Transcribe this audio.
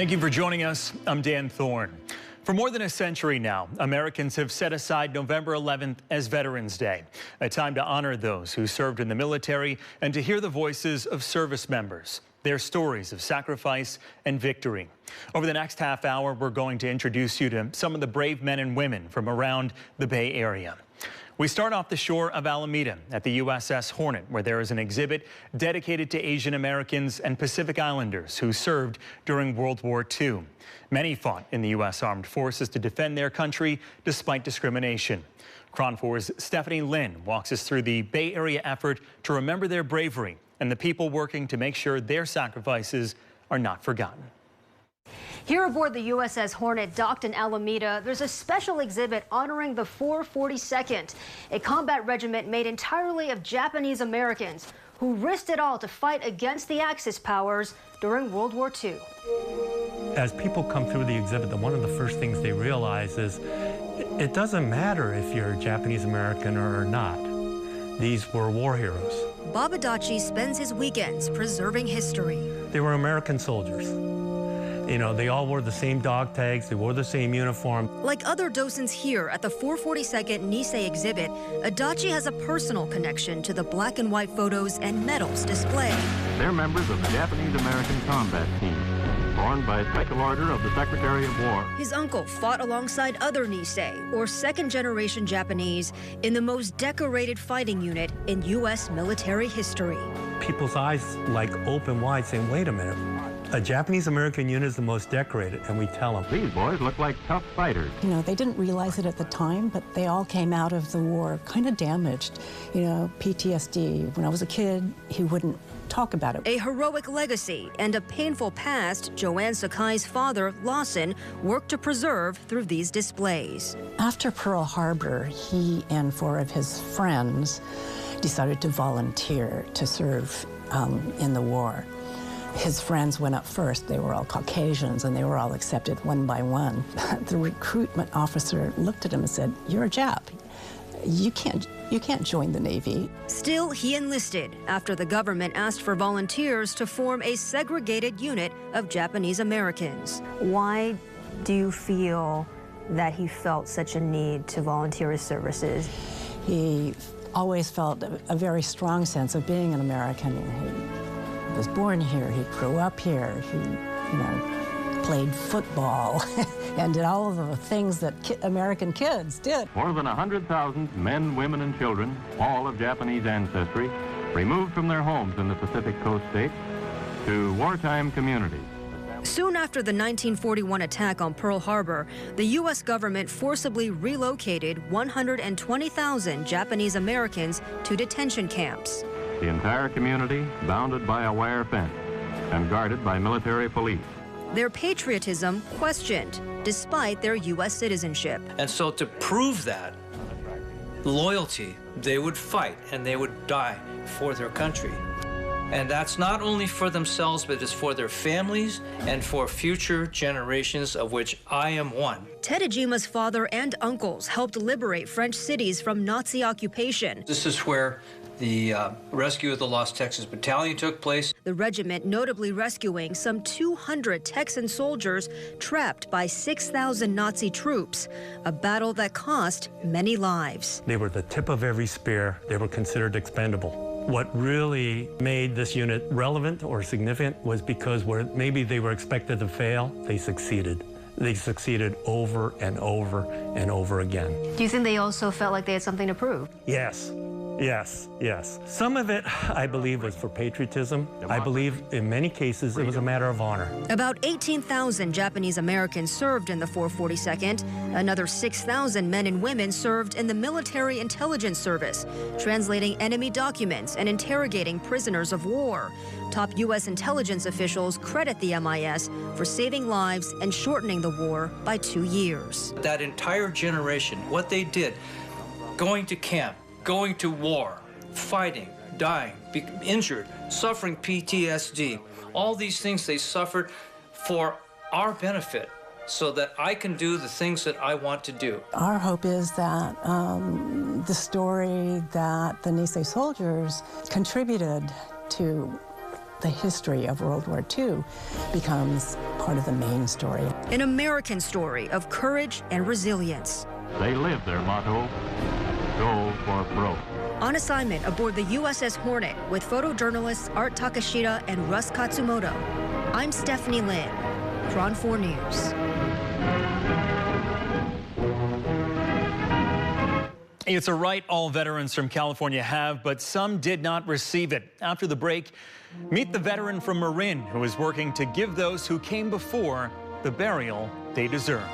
Thank you for joining us. I'm Dan Thorne. For more than a century now, Americans have set aside November 11th as Veterans Day, a time to honor those who served in the military and to hear the voices of service members, their stories of sacrifice and victory. Over the next half hour, we're going to introduce you to some of the brave men and women from around the Bay Area. We start off the shore of Alameda at the USS Hornet, where there is an exhibit dedicated to Asian Americans and Pacific Islanders who served during World War II. Many fought in the U.S. Armed Forces to defend their country despite discrimination. KRON 4's Stephanie Lynn walks us through the Bay Area effort to remember their bravery and the people working to make sure their sacrifices are not forgotten. Here aboard the USS Hornet docked in Alameda, there's a special exhibit honoring the 442nd, a combat regiment made entirely of Japanese Americans who risked it all to fight against the Axis powers during World War II. As people come through the exhibit, one of the first things they realize is it doesn't matter if you're Japanese American or not. These were war heroes. Bob Adachi spends his weekends preserving history. They were American soldiers. You know, they all wore the same dog tags, they wore the same uniform. Like other docents here at the 442nd Nisei exhibit, Adachi has a personal connection to the black and white photos and medals displayed. They're members of the Japanese-American combat team, formed by special order of the Secretary of War. His uncle fought alongside other Nisei, or second-generation Japanese, in the most decorated fighting unit in U.S. military history. People's eyes like open wide saying, wait a minute. A Japanese-American unit is the most decorated, and we tell them. These boys look like tough fighters. You know, they didn't realize it at the time, but they all came out of the war kind of damaged. You know, PTSD. When I was a kid, he wouldn't talk about it. A heroic legacy and a painful past Joanne Sakai's father, Lawson, worked to preserve through these displays. After Pearl Harbor, he and 4 of his friends decided to volunteer to serve in the war. His friends went up first. They were all Caucasians, and they were all accepted one by one. The recruitment officer looked at him and said, "You're a Jap. You can't join the Navy." Still, he enlisted after the government asked for volunteers to form a segregated unit of Japanese Americans. Why do you feel that he felt such a need to volunteer his services? He always felt a very strong sense of being an American. He was born here, he grew up here, he, played football and did all of the things that American kids did. More than 100,000 men, women, and children, all of Japanese ancestry, removed from their homes in the Pacific Coast states to wartime communities. Soon after the 1941 attack on Pearl Harbor, the U.S. government forcibly relocated 120,000 Japanese Americans to detention camps. The entire community bounded by a wire fence and guarded by military police. Their patriotism questioned, despite their U.S. citizenship. And so to prove that loyalty, they would fight and they would die for their country. And that's not only for themselves, but it's for their families and for future generations, of which I am one. Ted Ajima's father and uncles helped liberate French cities from Nazi occupation. This is where the rescue of the Lost Texas Battalion took place. The regiment notably rescuing some 200 Texan soldiers trapped by 6,000 Nazi troops, a battle that cost many lives. They were the tip of every spear. They were considered expendable. What really made this unit relevant or significant was because where maybe they were expected to fail, they succeeded. They succeeded over and over and over again. Do you think they also felt like they had something to prove? Yes. Yes, yes. Some of it, I believe, was for patriotism. I believe in many cases it was a matter of honor. About 18,000 Japanese Americans served in the 442nd. Another 6,000 men and women served in the Military Intelligence Service, translating enemy documents and interrogating prisoners of war. Top U.S. intelligence officials credit the MIS for saving lives and shortening the war by 2 years. That entire generation, what they did, going to camp, going to war, fighting, dying, injured, suffering PTSD, all these things they suffered for our benefit so that I can do the things that I want to do. Our hope is that the story that the Nisei soldiers contributed to the history of World War II becomes part of the main story. An American story of courage and resilience. They live their motto, go for broke. On assignment aboard the USS Hornet with photojournalists Art Takashita and Russ Katsumoto, I'm Stephanie Lin, KRON 4 News. It's a right all veterans from California have, but some did not receive it. After the break, meet the veteran from Marin who is working to give those who came before the burial they deserve.